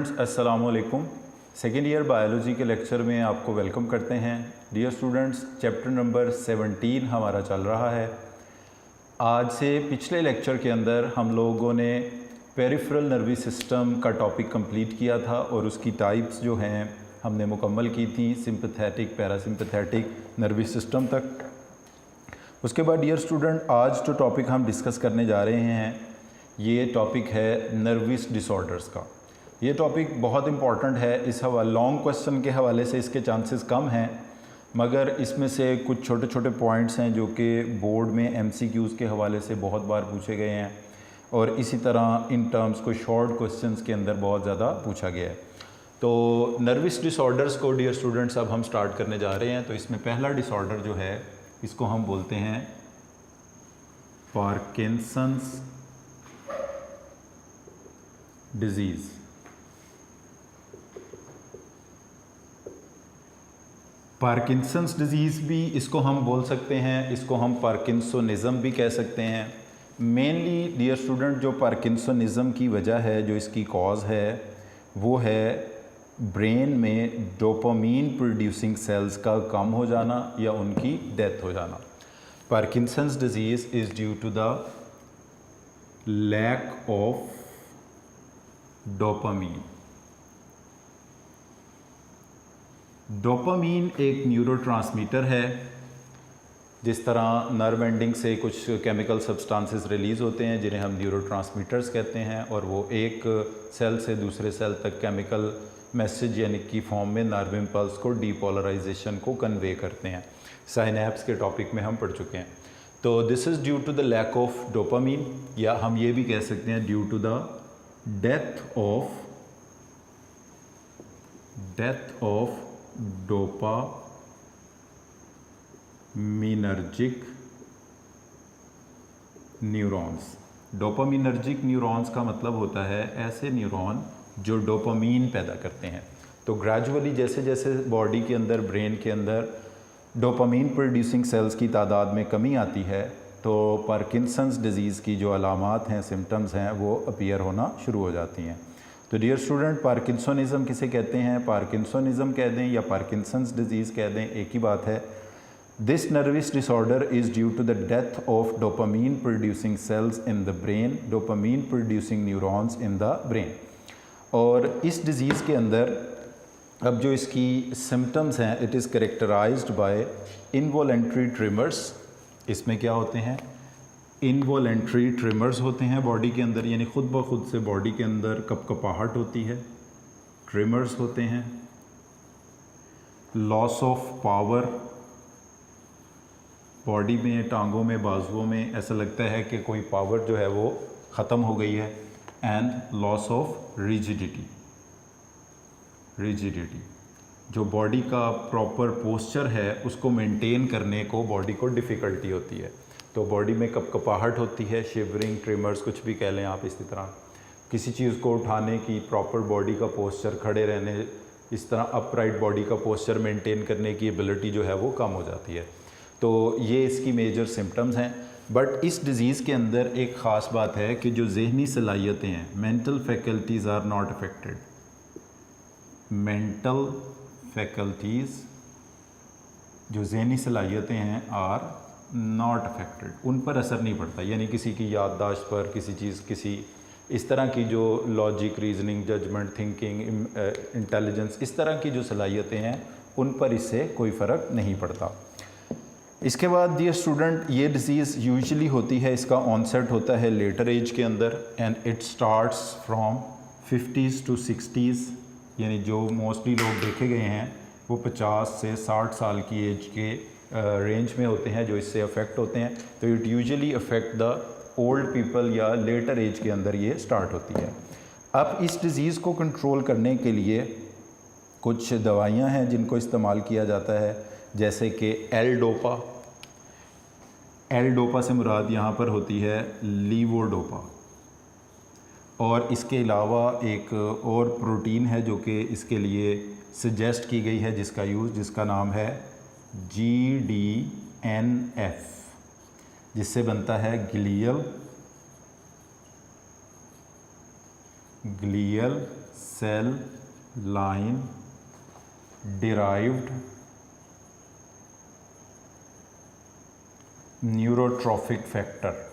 Students अस्सलाम वालेकुम। Second year biology के लेक्चर में आपको वेलकम करते हैं। डियर स्टूडेंट्स, चैप्टर नंबर 17 हमारा चल रहा है। आज से पिछले लेक्चर के अंदर हम लोगों ने पेरिफेरल नर्वस सिस्टम का टॉपिक कंप्लीट किया था और उसकी टाइप्स जो हैं हमने मुकम्मल की थी, सिंपैथेटिक, पैरासिम्पैथेटिक, नर्वस सिस्टम तक। उसके बाद डियर स्टूडेंट, आज जो टॉपिक हम डिस्कस करने जा रहे हैं ये टॉपिक है नर्वस डिसऑर्डर्स का। ये टॉपिक बहुत इंपॉर्टेंट है। इस लॉन्ग क्वेश्चन के हवाले से इसके चांसेस कम हैं, मगर इसमें से कुछ छोटे छोटे पॉइंट्स हैं जो कि बोर्ड में एमसीक्यूज़ के हवाले से बहुत बार पूछे गए हैं और इसी तरह इन टर्म्स को शॉर्ट क्वेश्चंस के अंदर बहुत ज़्यादा पूछा गया है। तो नर्वस डिसऑर्डर्स को डियर स्टूडेंट्स अब हम स्टार्ट करने जा रहे हैं। तो इसमें पहला डिसऑर्डर जो है इसको हम बोलते हैं पार्किंसंस डिजीज़। पार्किंसंस डिजीज़ भी इसको हम बोल सकते हैं, इसको हम पार्किंसोनिज़म भी कह सकते हैं। मेनली डियर स्टूडेंट, जो पार्किंसोनिज़म की वजह है, जो इसकी कॉज है, वो है ब्रेन में डोपामीन प्रोड्यूसिंग सेल्स का कम हो जाना या उनकी डेथ हो जाना। Parkinson's disease is due to the lack of dopamine. Dopamine एक न्यूरोट्रांसमीटर है। जिस तरह नर्व एंडिंग से कुछ केमिकल सब्सटेंसेस रिलीज़ होते हैं जिन्हें हम न्यूरोट्रांसमीटर्स कहते हैं, और वो एक सेल से दूसरे सेल तक केमिकल मैसेज यानी कि फॉर्म में नर्व इम्पल्स को डीपोलराइजेशन को कन्वे करते हैं। साइनैप्स के टॉपिक में हम पढ़ चुके हैं। तो this is due to the lack of dopamine, या हम ये भी कह सकते हैं due to the death of dopaminergic neurons. Dopaminergic neurons का मतलब होता है ऐसे न्यूरॉन जो डोपामीन पैदा करते हैं। तो ग्रेजुअली जैसे जैसे बॉडी के अंदर, ब्रेन के अंदर डोपामीन प्रोड्यूसिंग सेल्स की तादाद में कमी आती है तो पार्किंसंस डिजीज़ की जो अलामात हैं, सिम्टम्स हैं, वो अपीयर होना शुरू हो जाती हैं। तो डियर स्टूडेंट, पार्किंसोनिज़म किसे कहते हैं? पार्किंसोनिज़म कह दें या पार्किंसंस डिजीज़ कह दें, एक ही बात है। This nervous disorder is due to the death of dopamine producing cells in the brain, dopamine producing neurons in the brain. और इस डिज़ीज़ के अंदर अब जो इसकी सिम्टम्स हैं, it is characterized by involuntary tremors. इसमें क्या होते हैं? इनवॉलेंट्री ट्रिमर्स होते हैं बॉडी के अंदर, यानी ख़ुद ब खुद से बॉडी के अंदर कपकपाहट होती है, ट्रिमर्स होते हैं। लॉस ऑफ पावर, बॉडी में, टांगों में, बाजुओं में ऐसा लगता है कि कोई पावर जो है वो ख़त्म हो गई है। एंड लॉस ऑफ रिजिडिटी, जो बॉडी का प्रॉपर पोस्चर है उसको मेंटेन करने को बॉडी को डिफ़िकल्टी होती है। तो बॉडी में कपकपाहट होती है, शिवरिंग, ट्रिमर्स, कुछ भी कह लें आप। इसी तरह किसी चीज़ को उठाने की, प्रॉपर बॉडी का पोस्चर, खड़े रहने, इस तरह अपराइट बॉडी का पोस्चर मेंटेन करने की एबिलिटी जो है वो कम हो जाती है। तो ये इसकी मेजर सिम्टम्स हैं। बट इस डिज़ीज़ के अंदर एक ख़ास बात है कि जो ज़हनी सलाहियतें हैं, mental faculties are not affected. Mental faculties, जो ज़हनी सलाहियतें हैं, आर नॉट अफेक्टेड, उन पर असर नहीं पड़ता। यानी किसी की याददाश्त पर, किसी चीज़, किसी इस तरह की जो logic, reasoning, judgement, thinking, intelligence, इस तरह की जो सलाहियतें हैं उन पर इससे कोई फ़र्क नहीं पड़ता। इसके बाद डियर स्टूडेंट, ये डिज़ीज़ यूजुअली होती है, इसका ऑनसेट होता है लेटर एज के अंदर, and it starts from 50s to 60s। यानी जो मोस्टली लोग देखे गए हैं वो 50 से 60 साल की एज के रेंज में होते हैं जो इससे अफेक्ट होते हैं। तो it usually affect the old people, या लेटर एज के अंदर ये स्टार्ट होती है। अब इस डिज़ीज़ को कंट्रोल करने के लिए कुछ दवाइयाँ हैं जिनको इस्तेमाल किया जाता है, जैसे कि एल-डोपा से मुराद यहाँ पर होती है लीवोडोपा। और इसके अलावा एक और प्रोटीन है जो कि इसके लिए सजेस्ट की गई है, जिसका नाम है GDNF, जिससे बनता है glial cell line derived neurotrophic factor.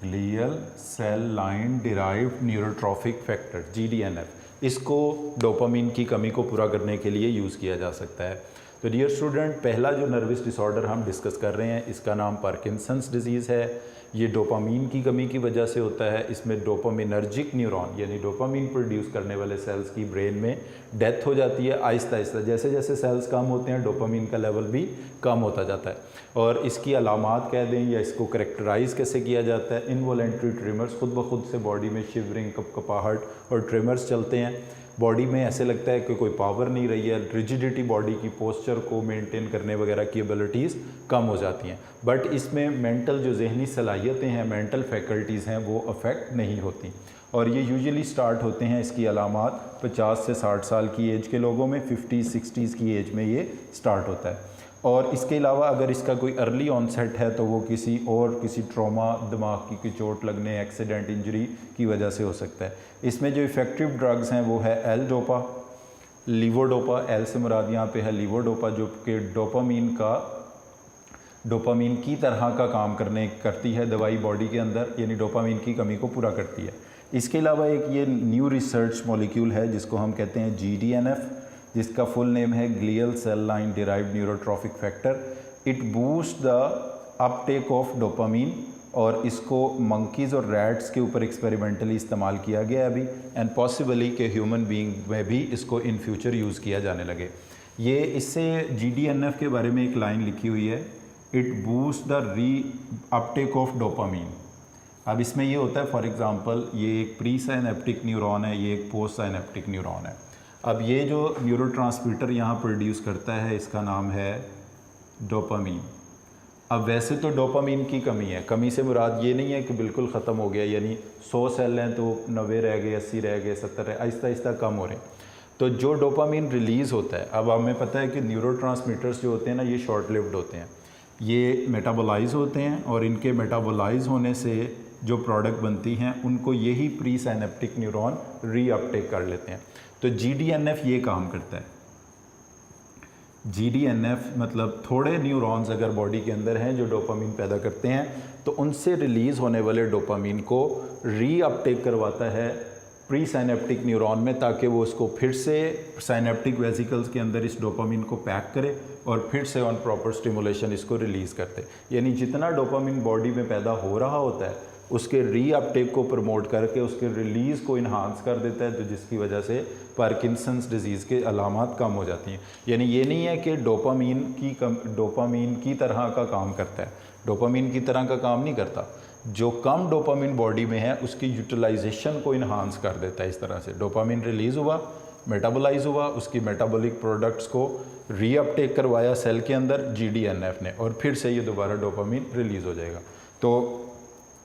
Glial cell line derived neurotrophic factor GDNF, इसको डोपामीन की कमी को पूरा करने के लिए यूज़ किया जा सकता है। तो डियर स्टूडेंट, पहला जो नर्वस डिसऑर्डर हम डिस्कस कर रहे हैं इसका नाम पार्किंसंस डिजीज़ है। ये डोपामीन की कमी की वजह से होता है। इसमें डोपामिनर्जिक न्यूरॉन यानी डोपामीन प्रोड्यूस करने वाले सेल्स की ब्रेन में डेथ हो जाती है आहिस्ता आहिस्ता। जैसे जैसे सेल्स कम होते हैं डोपामीन का लेवल भी कम होता जाता है। और इसकी अलामात कह दें या इसको करेक्टराइज़ कैसे किया जाता है, इनवॉलेंट्री ट्रिमर्स, खुद ब खुद से बॉडी में शिवरिंग, कपकपाहट और ट्रिमर्स चलते हैं। बॉडी में ऐसे लगता है कि कोई पावर नहीं रही है, रिजिडिटी बॉडी की पोस्चर को मेंटेन करने वगैरह की एबिलिटीज़ कम हो जाती हैं। बट इसमें मेंटल जो जहनी सलाहियतें हैं, मेंटल फैकल्टीज़ हैं, वो अफेक्ट नहीं होती। और ये यूजुअली स्टार्ट होते हैं, इसकी अलामात 50 से 60 साल की एज के लोगों में, 50-60s की एज में ये स्टार्ट होता है। और इसके अलावा अगर इसका कोई अर्ली ऑनसेट है तो वो किसी ट्रॉमा, दिमाग की कोई चोट लगने, एक्सीडेंट, इंजरी की वजह से हो सकता है। इसमें जो इफ़ेक्टिव ड्रग्स हैं वो है एल डोपा, लीवोडोपा। एल से मुराद यहाँ पे है लीवोडोपा, जो कि डोपामीन की तरह का काम करती है दवाई बॉडी के अंदर, यानी डोपामीन की कमी को पूरा करती है। इसके अलावा एक ये न्यू रिसर्च मॉलिक्यूल है जिसको हम कहते हैं GDNF, जिसका फुल नेम है glial cell line derived neurotrophic factor. It boost the uptake of dopamine, और इसको मंकीज़ और रैट्स के ऊपर एक्सपेरिमेंटली इस्तेमाल किया गया अभी, एंड पॉसिबली के ह्यूमन बीइंग में भी इसको इन फ्यूचर यूज़ किया जाने लगे। ये इससे GDNF के बारे में एक लाइन लिखी हुई है, it boost the uptake of dopamine. अब इसमें ये होता है, फॉर एग्जांपल ये एक प्री साइनेप्टिक न्यूरॉन है, ये एक पोस्ट साइनेप्टिक न्यूरॉन है। अब ये जो न्यूरोट्रांसमीटर यहाँ प्रोड्यूस करता है इसका नाम है डोपामीन। अब वैसे तो डोपामीन की कमी है, कमी से मुराद ये नहीं है कि बिल्कुल ख़त्म हो गया, यानी 100 सेल हैं तो 90 रह गए, 80 रह गए, 70 रह, आहिस्ता आहिस्ता कम हो रहे हैं। तो जो डोपामीन रिलीज़ होता है, अब हमें पता है कि न्यूरोट्रांसमीटर्स जो होते हैं ना, ये शॉर्ट लिव्ड होते हैं, ये मेटाबोलाइज होते हैं, और इनके मेटाबोलाइज होने से जो प्रोडक्ट बनती हैं उनको यही प्री साइनेप्टिक न्यूरॉन रीअपटेक कर लेते हैं। तो GDNF ये काम करता है। GDNF मतलब थोड़े न्यूरॉन्स अगर बॉडी के अंदर हैं जो डोपामीन पैदा करते हैं, तो उनसे रिलीज़ होने वाले डोपामीन को रीअपटेक करवाता है प्री साइनेप्टिक न्यूरॉन में, ताकि वो उसको फिर से साइनेप्टिक वेसिकल्स के अंदर इस डोपामीन को पैक करे और फिर से ऑन प्रॉपर स्टिमुलेशन इसको रिलीज़ करते। यानी जितना डोपामीन बॉडी में पैदा हो रहा होता है उसके रीअपटेक को प्रमोट करके उसके रिलीज़ को इन्हांस कर देता है, तो जिसकी वजह से पार्किंसंस डिजीज़ के अलामात कम हो जाती हैं। यानी ये नहीं है कि डोपामीन की तरह का काम करता है, डोपामीन की तरह का काम नहीं करता। जो कम डोपामीन बॉडी में है उसकी यूटिलाइजेशन को इन्हांस कर देता है। इस तरह से डोपामीन रिलीज़ हुआ, मेटाबोलाइज हुआ, उसकी मेटाबॉलिक प्रोडक्ट्स को रीअपटेक करवाया सेल के अंदर GDNF ने, और फिर से ये दोबारा डोपामीन रिलीज़ हो जाएगा। तो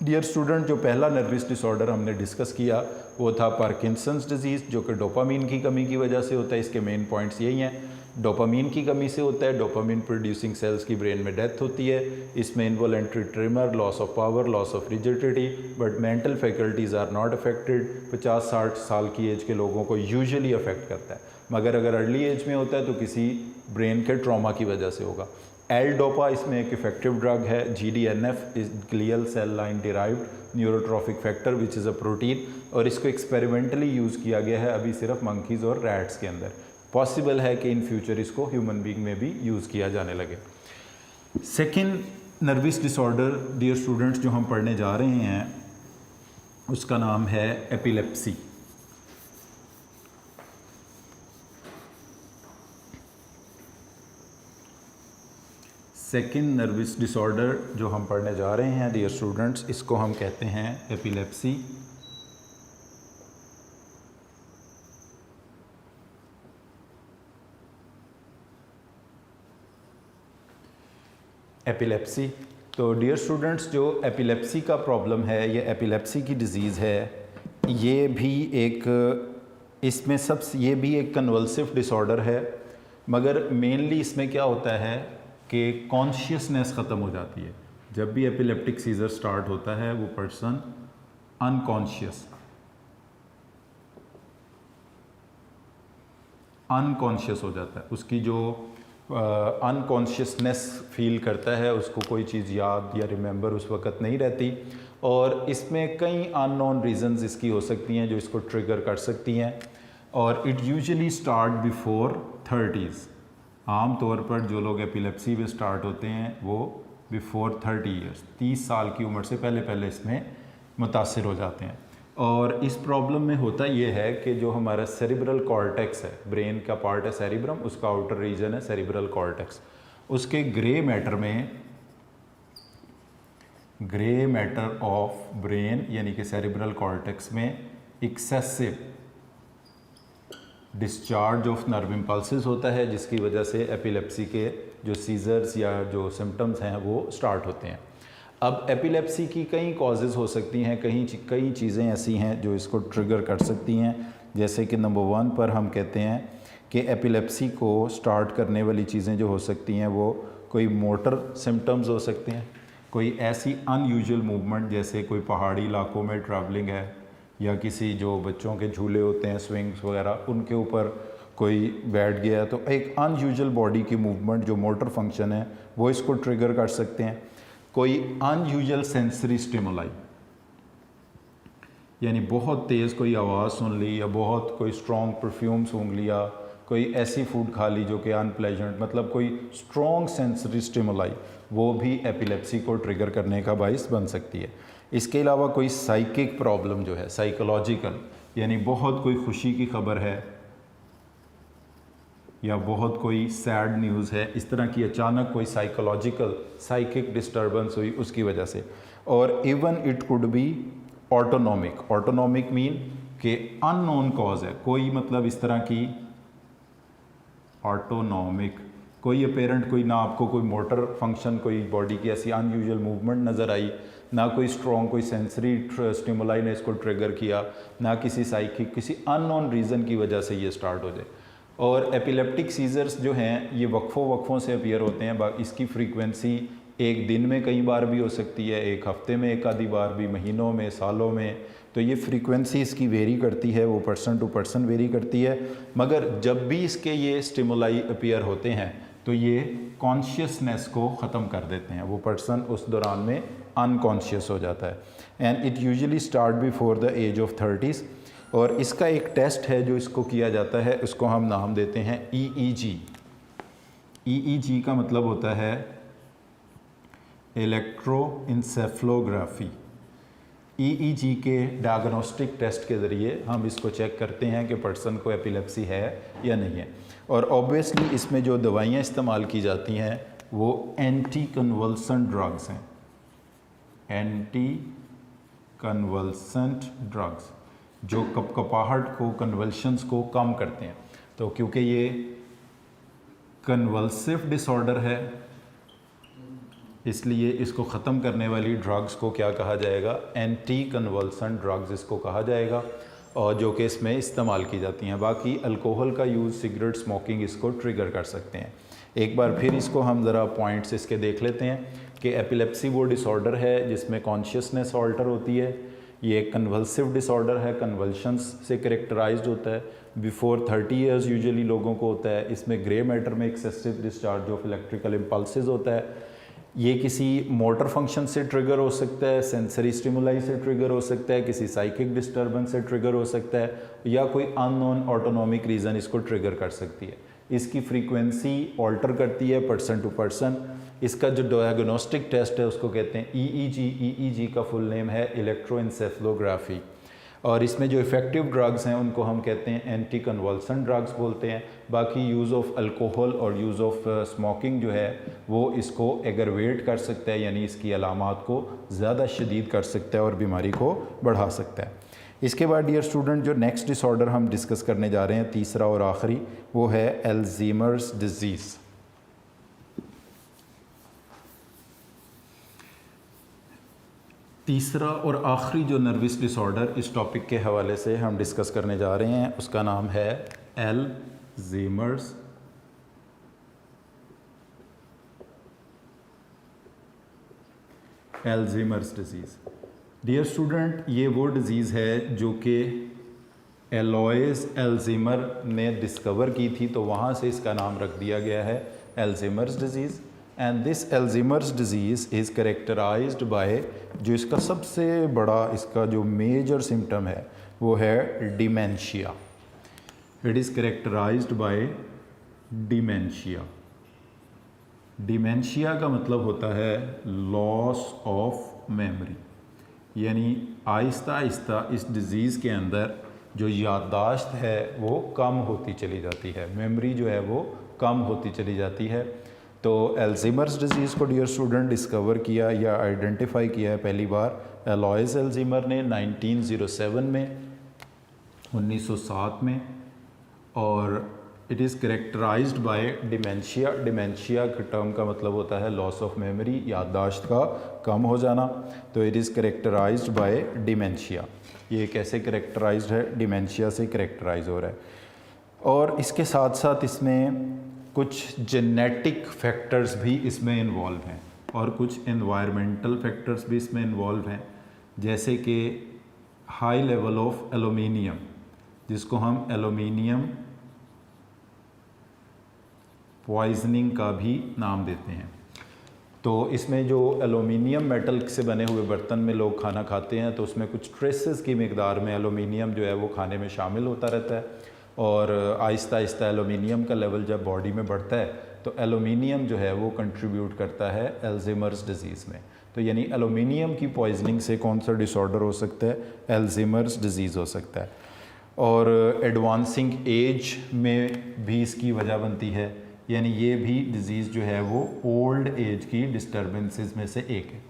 डियर स्टूडेंट, जो पहला नर्वस डिसऑर्डर हमने डिस्कस किया वो था पार्किंसंस डिजीज़, जो कि डोपामीन की कमी की वजह से होता है। इसके मेन पॉइंट्स यही हैं, डोपामीन की कमी से होता है, डोपामीन प्रोड्यूसिंग सेल्स की ब्रेन में डेथ होती है, इसमें involuntary tremor, loss of power, loss of rigidity, but mental faculties are not affected. 50-60 साल की एज के लोगों को यूजुअली अफेक्ट करता है, मगर अगर अर्ली एज में होता है तो किसी ब्रेन के ट्रॉमा की वजह से होगा। एल डोपा इसमें एक इफेक्टिव ड्रग है। GDNF is glial cell line derived neurotrophic factor which is a protein, और इसको एक्सपेरिमेंटली यूज़ किया गया है अभी सिर्फ मंकीज़ और रैट्स के अंदर। पॉसिबल है कि इन फ्यूचर इसको ह्यूमन बीइंग में भी यूज़ किया जाने लगे। Second nervous disorder dear students जो हम पढ़ने जा रहे हैं उसका नाम है एपिलेप्सी। सेकेंड नर्वस डिसऑर्डर जो हम पढ़ने जा रहे हैं डियर स्टूडेंट्स, इसको हम कहते हैं एपिलेप्सी। एपिलेप्सी, तो डियर स्टूडेंट्स जो एपिलेप्सी का प्रॉब्लम है, ये एपिलेप्सी की डिज़ीज़ है, ये भी एक कन्वल्सिव डिसऑर्डर है, मगर मेनली इसमें क्या होता है कि कॉन्शियसनेस ख़त्म हो जाती है। जब भी एपिलेप्टिक सीजर स्टार्ट होता है वो पर्सन अनकॉन्शियस हो जाता है। उसकी जो अनकॉन्शियसनेस फील करता है, उसको कोई चीज़ याद या रिमेंबर उस वक़्त नहीं रहती, और इसमें कई अननोन रीज़न्स इसकी हो सकती हैं जो इसको ट्रिगर कर सकती हैं। और it usually start before 30s। आम तौर पर जो लोग एपिलेप्सी में स्टार्ट होते हैं वो बिफोर 30 ईयर्स, 30 साल की उम्र से पहले इसमें मुतासिर हो जाते हैं। और इस प्रॉब्लम में होता ये है कि जो हमारा सेरिब्रल कॉर्टेक्स है, ब्रेन का पार्ट है सेरिब्रम, उसका आउटर रीजन है सेरिब्रल कॉर्टेक्स, उसके ग्रे मैटर ऑफ ब्रेन यानी कि सेरिब्रल कॉर्टेक्स में excessive discharge of nerve impulses होता है, जिसकी वजह से एपिलेप्सी के जो सीजर्स या जो सिम्टम्स हैं वो स्टार्ट होते हैं। अब एपिलेप्सी की कई कॉजेज़ हो सकती हैं, कई चीज़ें ऐसी हैं जो इसको ट्रिगर कर सकती हैं। जैसे कि नंबर 1 पर हम कहते हैं कि एपिलेप्सी को स्टार्ट करने वाली चीज़ें जो हो सकती हैं वो कोई मोटर सिम्टम्स हो सकते हैं, कोई ऐसी अनयूजुअल मूवमेंट जैसे कोई पहाड़ी इलाकों में ट्रैवलिंग है, या किसी जो बच्चों के झूले होते हैं स्विंग्स वगैरह उनके ऊपर कोई बैठ गया, तो एक अनयूजुअल बॉडी की मूवमेंट जो मोटर फंक्शन है वो इसको ट्रिगर कर सकते हैं। कोई अनयूजुअल सेंसरी स्टिमुलाई, यानी बहुत तेज़ कोई आवाज़ सुन ली, या बहुत कोई स्ट्रॉन्ग परफ्यूम सूंघ लिया, कोई ऐसी फूड खा ली जो कि अनप्लेजेंट, मतलब कोई स्ट्रॉन्ग सेंसरी स्टिमुलाई, वो भी एपिलेप्सी को ट्रिगर करने का बाइस बन सकती है। इसके अलावा कोई साइकिक प्रॉब्लम जो है, साइकोलॉजिकल, यानी बहुत कोई खुशी की खबर है या बहुत कोई सैड न्यूज़ है, इस तरह की अचानक कोई साइकिक डिस्टर्बेंस हुई उसकी वजह से। और even it could be autonomic mean कि अननोन कॉज है, कोई मतलब इस तरह की ऑटोनॉमिक, कोई अपेरेंट, कोई ना आपको कोई मोटर फंक्शन, कोई बॉडी की ऐसी अनयूजुअल मूवमेंट नज़र आई, ना कोई स्ट्रॉन्ग कोई सेंसरी स्टिमुलाई ने इसको ट्रिगर किया, ना किसी साइकिक, किसी अननोन रीज़न की वजह से ये स्टार्ट हो जाए। और एपिलेप्टिक सीजर्स जो हैं ये वक्फों से अपीयर होते हैं। इसकी फ्रीक्वेंसी एक दिन में कई बार भी हो सकती है, एक हफ्ते में एक आधी बार भी, महीनों में, सालों में, तो ये फ्रीक्वेंसी इसकी वेरी करती है, वो पर्सन टू पर्सन वेरी करती है। मगर जब भी इसके ये स्टिमुलाई अपीयर होते हैं तो ये कॉन्शियसनेस को ख़त्म कर देते हैं, वो पर्सन उस दौरान में अनकॉन्शियस हो जाता है। And it usually start before the age of 30s। और इसका एक टेस्ट है जो इसको किया जाता है, उसको हम नाम देते हैं EEG। EEG का मतलब होता है इलेक्ट्रोइंसेफ्लोग्राफी। EEG के डायग्नोस्टिक टेस्ट के ज़रिए हम इसको चेक करते हैं कि पर्सन को एपिलेप्सी है या नहीं है। और ऑब्वियसली इसमें जो दवाइयाँ इस्तेमाल की जाती हैं वो एंटी कन्वल्सेंट ड्रग्स हैं, एंटी कन्वल्सेंट ड्रग्स जो कपकपाहट को, कन्वल्शंस को कम करते हैं। तो क्योंकि ये कन्वल्सिव डिसऑर्डर है इसलिए इसको ख़त्म करने वाली ड्रग्स को क्या कहा जाएगा, एंटी कन्वल्सेंट ड्रग्स इसको कहा जाएगा, और जो कि इसमें इस्तेमाल की जाती हैं। बाकी अल्कोहल का यूज़, सिगरेट स्मोकिंग इसको ट्रिगर कर सकते हैं। एक बार फिर इसको हम ज़रा पॉइंट्स इसके देख लेते हैं कि एपिलेप्सी वो डिसऑर्डर है जिसमें कॉन्शियसनेस ऑल्टर होती है। ये एक कन्वल्सिव डिसऑर्डर है, कन्वल्शंस से करेक्टराइज्ड होता है, बिफोर 30 ईयर्स यूजुअली लोगों को होता है। इसमें ग्रे मैटर में excessive discharge of electrical impulses होता है। ये किसी मोटर फंक्शन से ट्रिगर हो सकता है, सेंसरी स्टिमुलाई से ट्रिगर हो सकता है, किसी साइकिक डिस्टर्बेंस से ट्रिगर हो सकता है, या कोई अननोन ऑटोनॉमिक रीज़न इसको ट्रिगर कर सकती है। इसकी फ्रीक्वेंसी ऑल्टर करती है पर्सन टू पर्सन। इसका जो डायग्नोस्टिक टेस्ट है उसको कहते हैं EEG। EEG का फुल नेम है इलेक्ट्रोइंसेफ्लोग्राफी। और इसमें जो इफ़ेक्टिव ड्रग्स हैं उनको हम कहते हैं एंटी कन्वल्सेंट ड्रग्स बोलते हैं। बाकी यूज़ ऑफ अल्कोहल और यूज़ ऑफ स्मोकिंग जो है वो इसको एग्रवेट कर सकता है, यानी इसकी अलामात को ज़्यादा शदीद कर सकता है और बीमारी को बढ़ा सकता है। इसके बाद डियर स्टूडेंट जो नेक्स्ट डिसऑर्डर हम डिस्कस करने जा रहे हैं, तीसरा और आखिरी, वो है अल्ज़ीमर्स डिजीज़। तीसरा और आखिरी जो नर्वस डिसऑर्डर इस टॉपिक के हवाले से हम डिस्कस करने जा रहे हैं उसका नाम है अल्ज़ीमर्स एल्ज़ीमर्स डिजीज़। डियर स्टूडेंट, ये वो डिज़ीज़ है जो कि एलोइस एल्ज़ीमर ने डिस्कवर की थी, तो वहाँ से इसका नाम रख दिया गया है Alzheimer's disease. And this Alzheimer's disease is characterised by, जो इसका सबसे बड़ा इसका जो मेजर सिम्टम है वो है dementia. It is characterised by dementia. Dementia का मतलब होता है लॉस ऑफ मेमोरी, यानी आहिस्ता आहिस्ता इस डिज़ीज़ के अंदर जो याददाश्त है वो कम होती चली जाती है, मेमोरी जो है वो कम होती चली जाती है। तो एल्ज़ीमर्स डिज़ीज़ को डियर स्टूडेंट डिस्कवर किया या आइडेंटिफाई किया है पहली बार एलोइस एल्ज़ीमर ने 1907 में, 1907 में। और it is characterised by dementia. Dementia के टर्म का मतलब होता है लॉस ऑफ मेमोरी, याददाश्त का कम हो जाना। तो it is characterised by dementia. ये कैसे करेक्टराइज्ड है? डिमेंशिया से करेक्टराइज हो रहा है। और इसके साथ साथ इसमें कुछ जेनेटिक फैक्टर्स भी इसमें इन्वॉल्व हैं और कुछ एनवायरमेंटल फैक्टर्स भी इसमें इन्वॉल्व हैं, जैसे कि हाई लेवल ऑफ एलुमिनियम, जिसको हम एलुमिनियम पॉइजनिंग का भी नाम देते हैं। तो इसमें जो एलुमिनियम मेटल से बने हुए बर्तन में लोग खाना खाते हैं तो उसमें कुछ ट्रेसेस की मिकदार में एलुमिनियम जो है वो खाने में शामिल होता रहता है, और आहिस्ता आहिस्ता एलुमिनियम का लेवल जब बॉडी में बढ़ता है तो एलुमिनियम जो है वो कंट्रीब्यूट करता है एल्ज़ीमर्स डिज़ीज़ में। तो यानी एलुमिनियम की पॉइजनिंग से कौन सा डिसऑर्डर हो सकता है? एल्ज़ीमर्स डिज़ीज़ हो सकता है। और एडवांसिंग एज में भी इसकी वजह बनती है, यानी ये भी डिज़ीज़ जो है वो ओल्ड एज की डिस्टर्बेंसेस में से एक है।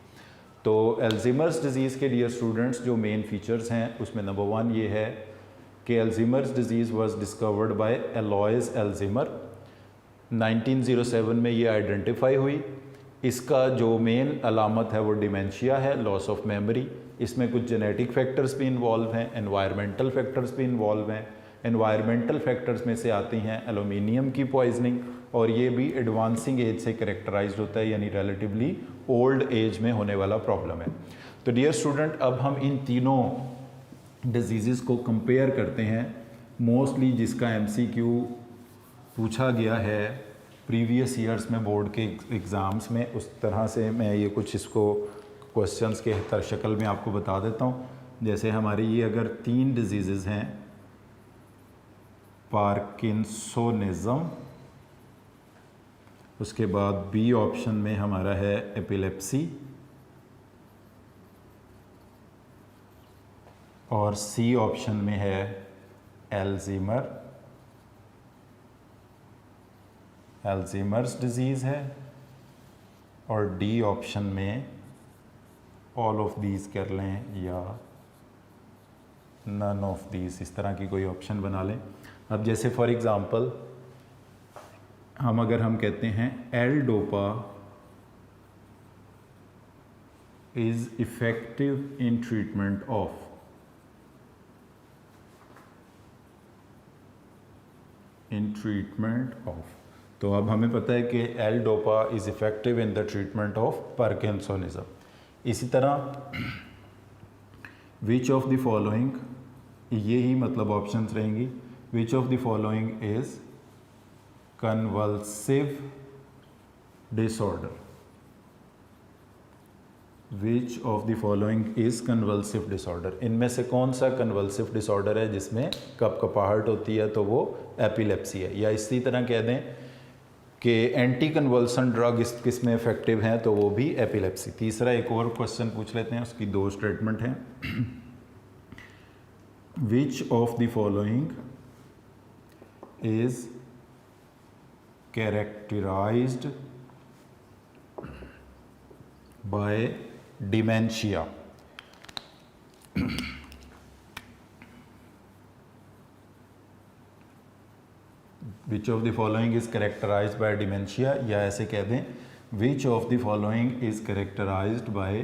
तो एल्ज़ीमर्स डिज़ीज़ के डियर स्टूडेंट्स जो मेन फीचर्स हैं उसमें नंबर 1 ये है कि एल्ज़ीमर्स डिज़ीज़ वाज डिस्कवर्ड बाय एलोइस एल्ज़ीमर। 1907 में ये आइडेंटिफाई हुई। इसका जो मेन अलामत है वो डिमेंशिया है, लॉस ऑफ मेमोरी। इसमें कुछ जेनेटिक फैक्टर्स भी इन्वॉल्व हैं, एनवायरमेंटल फैक्टर्स भी इन्वॉल्व हैं। एनवायरमेंटल फैक्टर्स में से आती हैं एलुमिनियम की पॉइजनिंग, और ये भी एडवांसिंग एज से करेक्टराइज्ड होता है, यानी रिलेटिवली ओल्ड एज में होने वाला प्रॉब्लम है। तो डियर स्टूडेंट, अब हम इन तीनों डिजीज़ को कंपेयर करते हैं। मोस्टली जिसका MCQ पूछा गया है प्रीवियस ईयर्स में बोर्ड के एग्ज़ाम्स में, उस तरह से मैं ये कुछ इसको क्वेश्चंस के शक्ल में आपको बता देता हूँ। जैसे हमारी ये अगर 3 डिजीज़ हैं, पार्किंसोनिज्म, उसके बाद बी ऑप्शन में हमारा है एपिलेप्सी, और सी ऑप्शन में है एल्ज़ीमर्स डिज़ीज़ है, और डी ऑप्शन में ऑल ऑफ दीज कर लें या नन ऑफ दीज, इस तरह की कोई ऑप्शन बना लें। अब जैसे फॉर एग्ज़ाम्पल हम कहते हैं L dopa is effective in treatment of, तो अब हमें पता है कि L dopa is effective in the treatment of parkinsonism. इसी तरह विच ऑफ द फॉलोइंग, ये ही मतलब ऑप्शंस रहेंगी, विच of the following is convulsive disorder, which of the following is convulsive disorder, इनमें से कौन सा कन्वल्सिव डिसऑर्डर है जिसमें कपकपाहट होती है? तो वो एपिलेप्सी है। या इसी तरह कह दें कि एंटी कन्वल्सन ड्रग किस में इफेक्टिव हैं? तो वो भी एपिलेप्सी। तीसरा एक और क्वेश्चन पूछ लेते हैं, उसकी 2 स्टेटमेंट हैं। Which of the following is characterized by dementia? Which of the following is characterized by dementia, या ऐसे कह दें which of the following is characterized by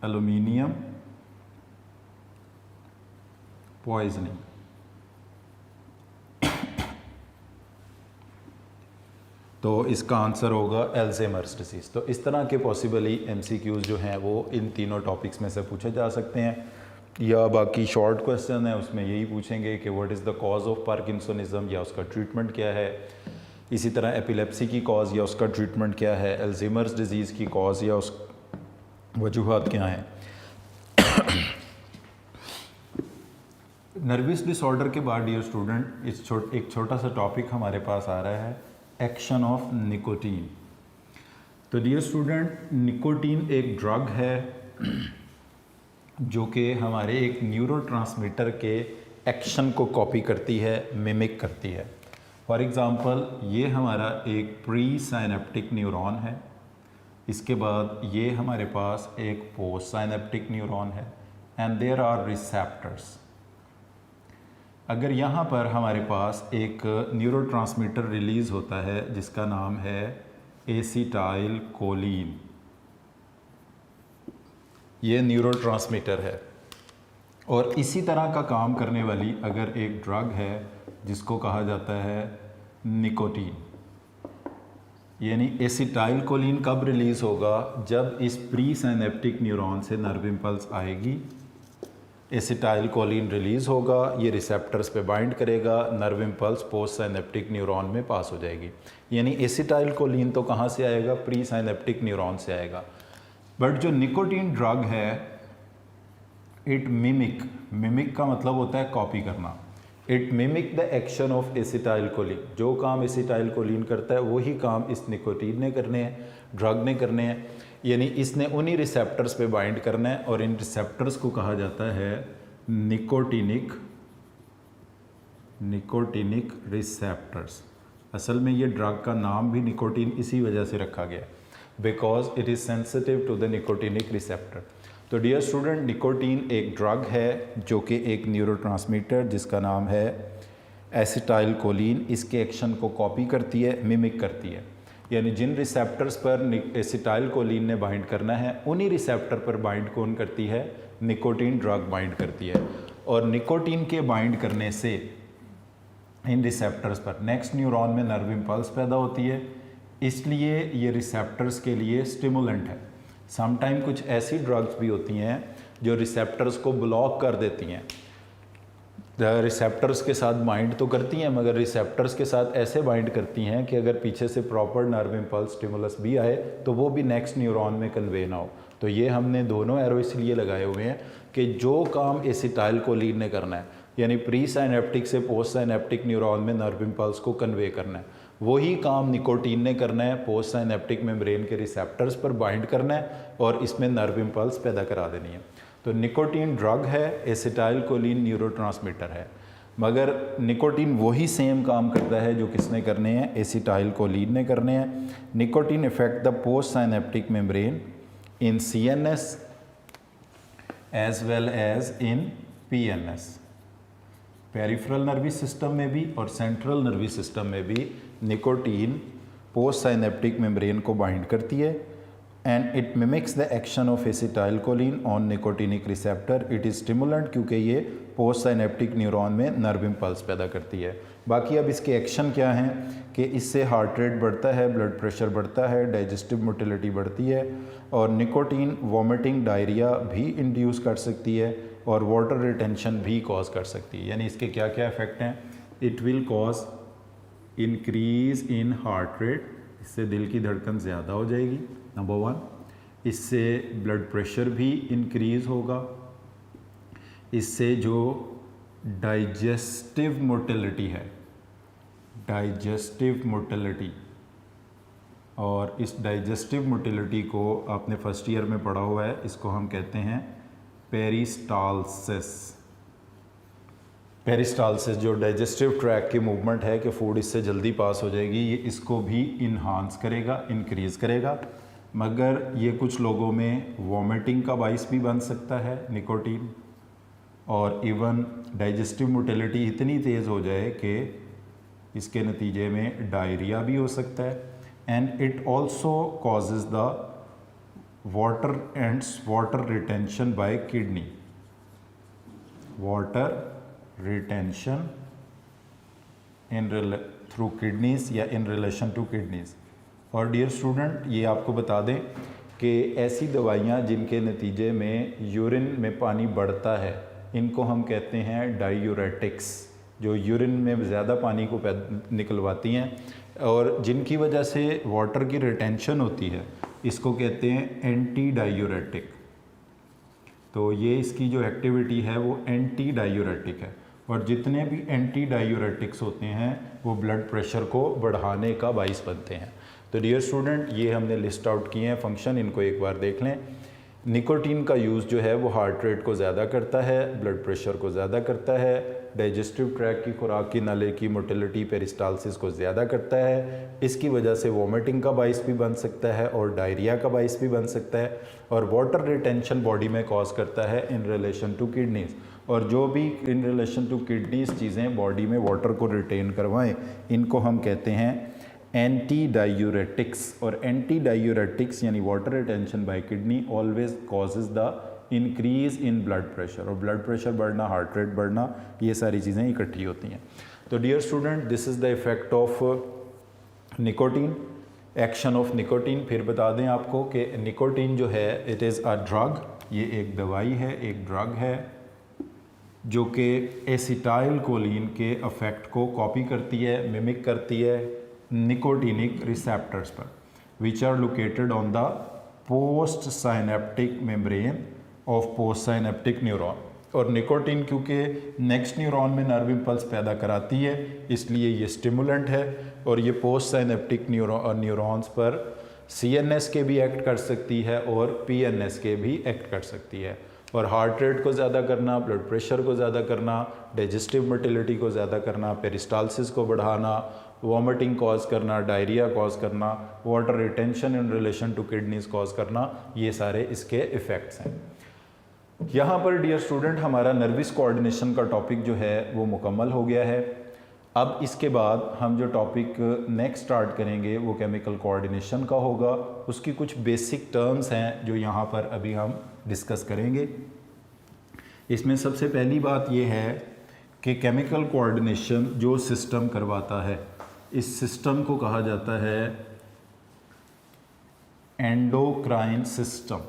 aluminium poisoning. तो इसका आंसर होगा अल्जाइमर्स डिसीज़। तो इस तरह के पॉसिबली MCQs जो हैं वो इन तीनों टॉपिक्स में से पूछे जा सकते हैं, या बाकी शॉर्ट क्वेश्चन है उसमें यही पूछेंगे कि what is the cause of parkinsonism या उसका ट्रीटमेंट क्या है, इसी तरह एपिलेप्सी की कॉज या उसका ट्रीटमेंट क्या है, अल्जाइमर्स डिजीज़ की कॉज या उस वजूहात क्या हैं। नर्वस डिसऑर्डर के बाद डियर स्टूडेंट एक छोटा सा टॉपिक हमारे पास आ रहा है, एक्शन ऑफ निकोटीन। तो डियर स्टूडेंट, निकोटीन एक ड्रग है जो कि हमारे एक न्यूरोट्रांसमीटर के एक्शन को कॉपी करती है, मिमिक करती है। फॉर एग्ज़ाम्पल, ये हमारा एक प्री साइनेप्टिक न्यूरॉन है, इसके बाद ये हमारे पास एक पोस्ट साइनेप्टिक न्यूरॉन है, एंड देयर आर रिसेप्टर्स। अगर यहाँ पर हमारे पास एक न्यूरोट्रांसमीटर रिलीज़ होता है जिसका नाम है एसिटाइल कोलिन, ये न्यूरोट्रांसमीटर है, और इसी तरह का काम करने वाली अगर एक ड्रग है जिसको कहा जाता है निकोटीन, यानी एसिटाइल कोलिन कब रिलीज़ होगा, जब इस प्री साइनेप्टिक न्यूरॉन से नर्व इम्पल्स आएगी, एसिटाइल कोलिन रिलीज़ होगा, ये रिसेप्टर्स पे बाइंड करेगा, nerve impulse post synaptic neuron में पास हो जाएगी। यानी एसिटाइल कोलिन तो कहाँ से आएगा, प्री साइनेप्टिक न्यूरॉन से आएगा। बट जो निकोटीन ड्रग है, इट मिमिक का मतलब होता है कॉपी करना। It mimic the action of acetyl choline. जो काम एसिटाइल कोलिन करता है वही काम इस निकोटीन ने करने हैं, ड्रग ने करने हैं। यानी इसने उन्हीं रिसेप्टर्स पे बाइंड करना है, और इन रिसेप्टर्स को कहा जाता है निकोटिनिक रिसेप्टर्स। असल में ये ड्रग का नाम भी निकोटीन इसी वजह से रखा गया, because it is sensitive to the nicotinic receptor. तो डियर स्टूडेंट, निकोटीन एक ड्रग है जो कि एक न्यूरोट्रांसमीटर जिसका नाम है एसिटाइल कोलिन, इसके एक्शन को कॉपी करती है, मिमिक करती है। यानी जिन रिसेप्टर्स पर एसिटाइल कोलिन ने बाइंड करना है, उन्हीं रिसेप्टर पर बाइंड कौन करती है, निकोटीन ड्रग बाइंड करती है। और निकोटीन के बाइंड करने से इन रिसेप्टर्स पर नेक्स्ट न्यूरॉन में नर्व इम्पल्स पैदा होती है, इसलिए ये रिसेप्टर्स के लिए स्टिमुलेंट है। समटाइम कुछ ऐसी ड्रग्स भी होती हैं जो रिसेप्टर्स को ब्लॉक कर देती हैं। रिसेप्टर्स के साथ बाइंड तो करती हैं, मगर रिसेप्टर्स के साथ ऐसे बाइंड करती हैं कि अगर पीछे से प्रॉपर नर्व इम्पल्स स्टिमुलस भी आए तो वो भी नेक्स्ट न्यूरॉन में कन्वे ना हो। तो ये हमने दोनों एरो इसलिए लगाए हुए हैं कि जो काम एसिटाइल कोलिन ने करना है, यानी प्री साइनेप्टिक से पोस्ट साइनेप्टिक न्यूरॉन में नर्व इम्पल्स को कन्वे करना है, वही काम निकोटीन ने करना है, पोस्ट साइनेप्टिक मेम्ब्रेन के रिसेप्टर्स पर बाइंड करना है और इसमें नर्व इम्पल्स पैदा करा देनी है। तो निकोटीन ड्रग है, एसिटाइल कोलिन न्यूरोट्रांसमीटर है, मगर निकोटीन वही सेम काम करता है जो किसने करने हैं, एसिटाइल कोलिन ने करने हैं। Nicotine effect the post synaptic membrane in CNS as well as in PNS। Peripheral nervous system में भी और सेंट्रल नर्वस सिस्टम में भी निकोटीन पोस्ट साइनेप्टिक मेम्ब्रेन को बाइंड करती है, and it mimics the action of acetylcholine on nicotinic receptor. It is stimulant क्योंकि ये पोस्ट साइनेप्टिक न्यूरॉन में नर्व इम्पल्स पैदा करती है। बाकी अब इसके एक्शन क्या हैं कि इससे हार्ट रेट बढ़ता है, ब्लड प्रेशर बढ़ता है, डाइजेस्टिव मोटिलिटी बढ़ती है, और निकोटीन वॉमिटिंग, डायरिया भी इंड्यूस कर सकती है, और वाटर रिटेंशन भी कॉज कर सकती है। यानी इसके क्या क्या इफ़ेक्ट हैं, it will cause increase in heart rate, इससे दिल की धड़कन ज़्यादा हो जाएगी, नंबर 1। इससे ब्लड प्रेशर भी इंक्रीज़ होगा, इससे जो डाइजेस्टिव मोटिलिटी है, डाइजेस्टिव मोटिलिटी, और इस डाइजेस्टिव मोटिलिटी को आपने फर्स्ट ईयर में पढ़ा हुआ है, इसको हम कहते हैं पेरिस्टालसिस। पेरिस्टालसिस जो डाइजेस्टिव ट्रैक की मूवमेंट है कि फूड इससे जल्दी पास हो जाएगी, ये इसको भी इन्हांस करेगा, इंक्रीज़ करेगा। मगर ये कुछ लोगों में वॉमिटिंग का बाइस भी बन सकता है निकोटीन, और इवन डाइजेस्टिव मोटिलिटी इतनी तेज़ हो जाए कि इसके नतीजे में डायरिया भी हो सकता है, and it also causes the water retention by kidney, water retention in through kidneys या इन रिलेशन टू किडनीज। और डियर स्टूडेंट, ये आपको बता दें कि ऐसी दवाइयाँ जिनके नतीजे में यूरिन में पानी बढ़ता है, इनको हम कहते हैं डायूरेटिक्स, जो यूरिन में ज़्यादा पानी को निकलवाती हैं और जिनकी वजह से वाटर की रिटेंशन होती है, इसको कहते हैं एंटी डायूरेटिक। तो ये इसकी जो एक्टिविटी है वो एंटी डायूरेटिक है, और जितने भी एंटी डायूरेटिक्स होते हैं वो ब्लड प्रेशर को बढ़ाने का बाइस बनते हैं। तो डियर स्टूडेंट, ये हमने लिस्ट आउट किए हैं फंक्शन, इनको एक बार देख लें। निकोटीन का यूज़ जो है वो हार्ट रेट को ज़्यादा करता है, ब्लड प्रेशर को ज़्यादा करता है, डाइजेस्टिव ट्रैक की खुराक की नाले की मोटिलिटी पेरिस्टालसिस को ज़्यादा करता है। इसकी वजह से वोमिटिंग का बाइस भी बन सकता है और डायरिया का बाइस भी बन सकता है, और वाटर रिटेंशन बॉडी में कॉज करता है इन रिलेशन टू किडनीज। और जो भी इन रिलेशन टू किडनीज चीज़ें बॉडी में वाटर को रिटेन करवाएं, इनको हम कहते हैं एंटी डायूरेटिक्स। और एंटी डायूरेटिक्स यानी water retention by kidney always causes the increase in blood pressure, और ब्लड प्रेशर बढ़ना, हार्ट रेट बढ़ना, ये सारी चीज़ें इकट्ठी होती हैं। तो dear student, this is the effect of nicotine, action of nicotine. फिर बता दें आपको कि निकोटीन जो है इट इज़ अ ड्रग, ये एक दवाई है, एक ड्रग है जो कि एसिटाइल कोलिन के अफेक्ट को कॉपी करती है, मिमिक करती है निकोटिनिक रिसेप्टर्स पर, which are located on the post synaptic membrane of post synaptic neuron. और निकोटीन क्योंकि नेक्स्ट न्यूरॉन में नर्व इम्पल्स पैदा कराती है, इसलिए ये स्टिमुलेंट है, और ये पोस्ट साइनेप्टिक न्यूरॉन्स पर CNS के भी एक्ट कर सकती है और PNS के भी एक्ट कर सकती है। और हार्ट रेट को ज़्यादा करना, ब्लड प्रेशर को ज़्यादा करना, डाइजेस्टिव मोटिलिटी को ज़्यादा करना, पेरिस्टालसिस को बढ़ाना, वॉमिटिंग कॉज करना, डायरिया कॉज करना, water retention in relation to kidneys cause करना, ये सारे इसके इफ़ेक्ट्स हैं। यहाँ पर डियर स्टूडेंट, हमारा नर्वस कोऑर्डिनेशन का टॉपिक जो है वो मुकम्मल हो गया है। अब इसके बाद हम जो टॉपिक नेक्स्ट स्टार्ट करेंगे वो केमिकल कोऑर्डिनेशन का होगा। उसकी कुछ बेसिक टर्म्स हैं जो यहाँ पर अभी हम डिस्कस करेंगे। इसमें सबसे पहली बात ये है कि केमिकल कोऑर्डिनेशन जो सिस्टम करवाता है, इस सिस्टम को कहा जाता है एंडोक्राइन सिस्टम।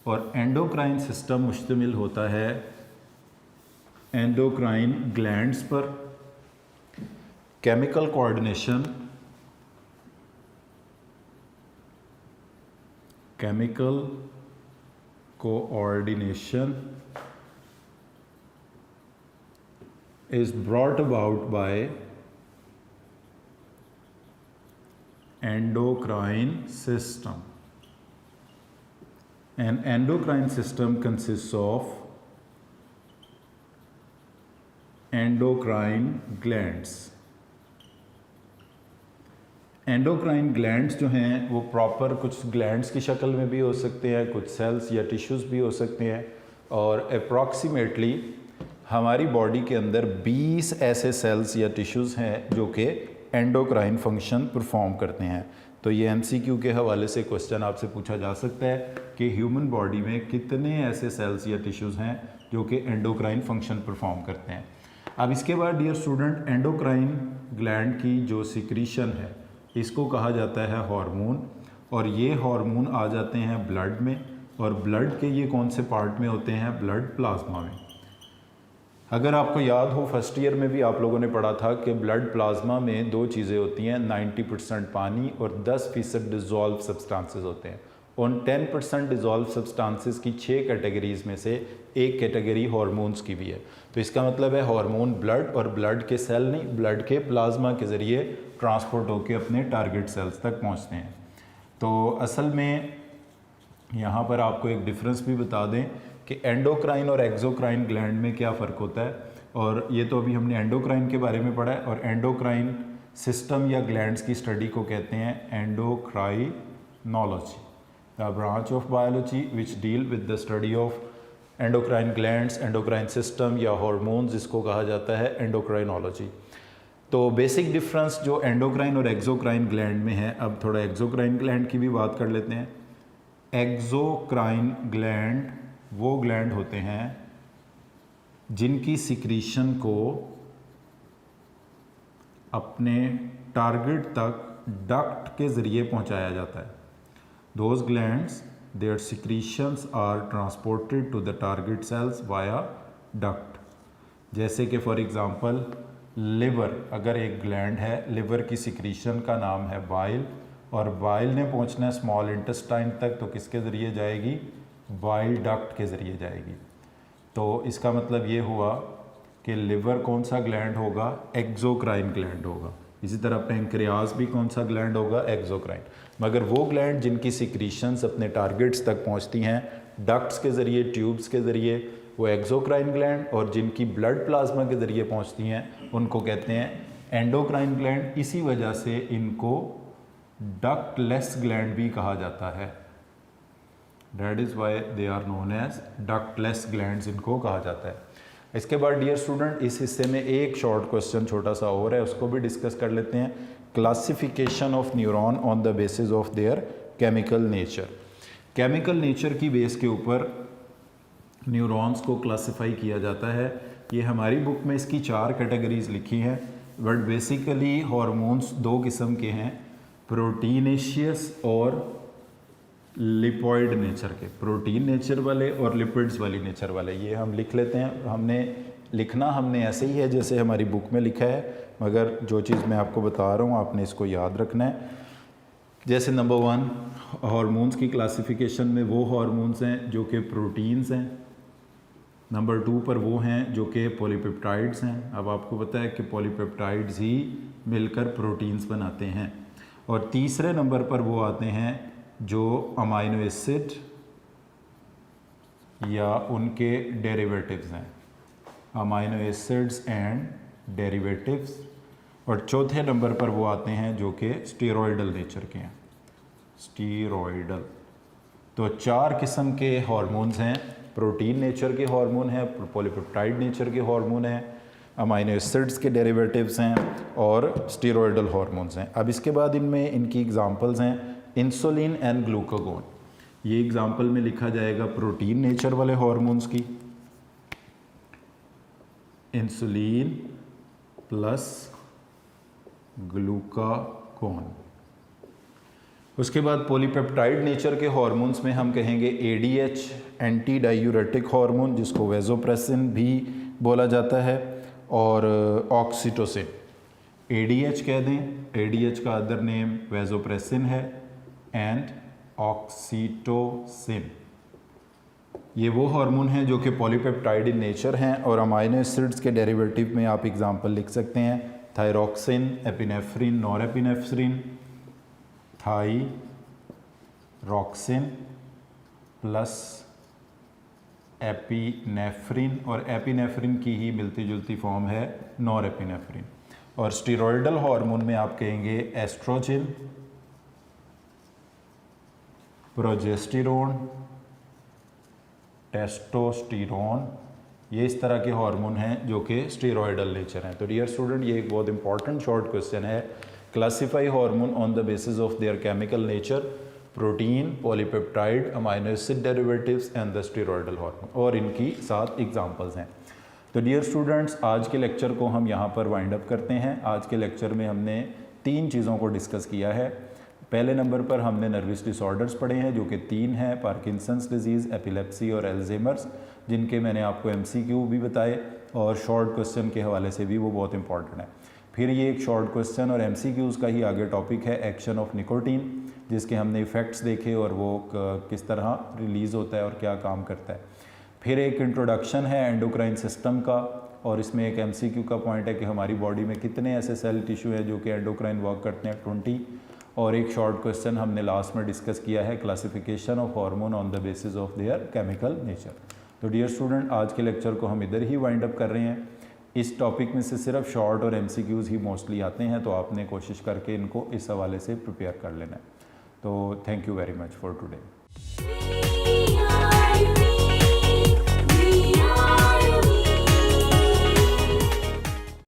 और एंडोक्राइन सिस्टम मुश्तमिल होता है एंडोक्राइन ग्लैंड्स पर। Chemical coordination is brought about by endocrine system. An endocrine system consists of endocrine glands. Endocrine glands जो हैं वो प्रॉपर कुछ ग्लैंड्स की शक्ल में भी हो सकते हैं, कुछ सेल्स या टिश्यूज़ भी हो सकते हैं, और अप्रॉक्सीमेटली हमारी बॉडी के अंदर 20 ऐसे सेल्स या टिश्यूज़ हैं जो कि एंडोक्राइन फंक्शन परफॉर्म करते हैं। तो ये MCQ के हवाले से क्वेश्चन आपसे पूछा जा सकता है कि ह्यूमन बॉडी में कितने ऐसे सेल्स या टिश्यूज़ हैं जो कि एंडोक्राइन फंक्शन परफॉर्म करते हैं। अब इसके बाद डियर स्टूडेंट, एंडोक्राइन ग्लैंड की जो सिक्रीशन है इसको कहा जाता है हार्मोन, और ये हार्मोन आ जाते हैं ब्लड में, और ब्लड के ये कौन से पार्ट में होते हैं? ब्लड प्लाज्मा में। अगर आपको याद हो फर्स्ट ईयर में भी आप लोगों ने पढ़ा था कि ब्लड प्लाज्मा में दो चीज़ें होती हैं, 90% पानी और 10% डिज़ोल्व सब्सटेंसेस होते हैं। उन 10% डिज़ोल्व सब्सटेंसेस की 6 कैटेगरीज़ में से एक कैटेगरी हार्मोन्स की भी है। तो इसका मतलब है हार्मोन ब्लड, और ब्लड के सेल नहीं, ब्लड के प्लाज्मा के ज़रिए ट्रांसपोर्ट होकर अपने टारगेट सेल्स तक पहुंचते हैं। तो असल में यहाँ पर आपको एक डिफरेंस भी बता दें कि एंडोक्राइन और एक्सोक्राइन ग्लैंड में क्या फ़र्क होता है, और ये तो अभी हमने एंडोक्राइन के बारे में पढ़ा है। और एंडोक्राइन सिस्टम या ग्लैंड्स की स्टडी को कहते हैं endocrinology, the branch of biology which deal with the study of endocrine glands, endocrine system या हार्मोन्स, इसको कहा जाता है एंडोक्राइनोलॉजी। तो बेसिक डिफरेंस जो एंडोक्राइन और एक्सोक्राइन ग्लैंड में है। अब थोड़ा एक्सोक्राइन ग्लैंड की भी बात कर लेते हैं। एक्सोक्राइन ग्लैंड वो ग्लैंड होते हैं जिनकी सिक्रीशन को अपने टारगेट तक डक्ट के ज़रिए पहुंचाया जाता है। Those glands their secretions are transported to the target cells via duct. जैसे कि फॉर एग्ज़ाम्पल लिवर, अगर एक ग्लैंड है, लिवर की सिक्रीशन का नाम है बाइल, और बाइल ने पहुंचना है स्मॉल इंटेस्टाइन तक, तो किसके ज़रिए जाएगी? बाइल डक्ट के ज़रिए जाएगी। तो इसका मतलब ये हुआ कि लिवर कौन सा ग्लैंड होगा? एक्सोक्राइन ग्लैंड होगा। इसी तरह पेंक्रियाज भी कौन सा ग्लैंड होगा? एक्सोक्राइन। मगर वो ग्लैंड जिनकी सिक्रीशंस अपने टारगेट्स तक पहुंचती हैं डक्ट्स के ज़रिए, ट्यूब्स के ज़रिए, वो एक्सोक्राइन ग्लैंड, और जिनकी ब्लड प्लाज्मा के ज़रिए पहुंचती हैं उनको कहते हैं एंडोक्राइन ग्लैंड। इसी वजह से इनको डक्टलेस ग्लैंड भी कहा जाता है। That is why they are known as ductless glands, इनको कहा जाता है। इसके बाद डियर स्टूडेंट, इस हिस्से में एक शॉर्ट क्वेश्चन छोटा सा और है, उसको भी डिस्कस कर लेते हैं। Classification of neuron on the basis of their chemical nature. Chemical nature की बेस के ऊपर न्यूरॉन्स को क्लासिफाई किया जाता है। ये हमारी बुक में इसकी 4 कैटेगरीज लिखी हैं, बट बेसिकली हार्मोन्स 2 किस्म के हैं, प्रोटीनेशियस और लिपॉइड नेचर के। प्रोटीन नेचर वाले और लिपिड्स वाली नेचर वाले, ये हम लिख लेते हैं। हमने ऐसे ही है जैसे हमारी बुक में लिखा है, मगर जो चीज़ मैं आपको बता रहा हूँ आपने इसको याद रखना है। जैसे नंबर 1 हार्मोन्स की क्लासिफिकेशन में वो हार्मोन्स हैं जो कि प्रोटीन्स हैं। नंबर 2 पर वो हैं जो कि पॉलीपेप्टाइड्स हैं। अब आपको पता है कि पॉलीपेप्टाइड्स ही मिलकर प्रोटीन्स बनाते हैं। और तीसरे नंबर पर वो आते हैं जो अमाइनो एसिड या उनके डेरिवेटिव्स हैं, अमाइनो एसिड्स एंड डेरिवेटिव्स। और चौथे नंबर पर वो आते हैं जो कि स्टेरॉयडल नेचर के हैं, स्टेरॉयडल। तो 4 किस्म के हार्मोन्स हैं, प्रोटीन नेचर के हार्मोन हैं, पॉलीपेप्टाइड नेचर के हार्मोन हैं, अमाइनो एसिड्स के डेरिवेटिव्स हैं और स्टेरॉयडल हार्मोन्स हैं। अब इसके बाद इनमें इनकी एग्जांपल्स हैं इंसुलिन एंड ग्लूकागोन। ये एग्जांपल में लिखा जाएगा प्रोटीन नेचर वाले हार्मोन्स की, इंसुलिन प्लस ग्लूकागोन। उसके बाद पॉलीपेप्टाइड नेचर के हार्मोन्स में हम कहेंगे एडीएच, एंटी डायूरेटिक हार्मोन, जिसको वेसोप्रेसिन भी बोला जाता है, और ऑक्सीटोसिन। एडीएच कह दें, एडीएच का अदर नेम वेसोप्रेसिन है, एंड ऑक्सीटोसिन। ये वो हार्मोन हैं जो कि पॉलीपेप्टाइड इन नेचर हैं, और अमाइनो एसिड्स के डेरिवेटिव में आप एग्जांपल लिख सकते हैं thyroxine, epinephrine, norepinephrine, thyroxine plus epinephrine, और एपिनेफ्रिन की ही मिलती जुलती फॉर्म है नॉरएपिनेफ्रिन। और स्टेरॉयडल हार्मोन में आप कहेंगे एस्ट्रोजन, प्रोजेस्टेरोन, टेस्टोस्टेरोन। ये इस तरह के हार्मोन हैं जो कि स्टेरॉयडल नेचर हैं। तो डियर स्टूडेंट, ये एक बहुत इंपॉर्टेंट शॉर्ट क्वेश्चन है। Classify hormone on the basis of their chemical nature, protein, polypeptide, amino acid derivatives and the steroidal hormone, और इनकी 7 एग्जांपल्स हैं। तो डियर स्टूडेंट्स, आज के लेक्चर को हम यहाँ पर वाइंड अप करते हैं। आज के लेक्चर में हमने 3 चीज़ों को डिस्कस किया है। पहले नंबर पर हमने नर्वस डिसऑर्डर्स पढ़े हैं जो कि 3 हैं, पार्किंसंस डिजीज़, एपिलेप्सी और एल्जाइमर्स, जिनके मैंने आपको MCQ भी बताए और शॉर्ट क्वेश्चन के हवाले से भी वो बहुत इंपॉर्टेंट है। फिर ये एक शॉर्ट क्वेश्चन और MCQs का ही आगे टॉपिक है एक्शन ऑफ निकोटीन, जिसके हमने इफ़ेक्ट्स देखे और वो किस तरह रिलीज़ होता है और क्या काम करता है। फिर एक इंट्रोडक्शन है एंडोक्राइन सिस्टम का, और इसमें एक MCQ का पॉइंट है कि हमारी बॉडी में कितने ऐसे सेल टिश्यू हैं जो कि एंडोक्राइन वर्क करते हैं, 20। और एक शॉर्ट क्वेश्चन हमने लास्ट में डिस्कस किया है classification of hormone on the basis of their chemical nature. तो डियर स्टूडेंट, आज के लेक्चर को हम इधर ही वाइंड अप कर रहे हैं। इस टॉपिक में से सिर्फ शॉर्ट और MCQs ही मोस्टली आते हैं, तो आपने कोशिश करके इनको इस हवाले से प्रिपेयर कर लेना है। तो thank you very much for today.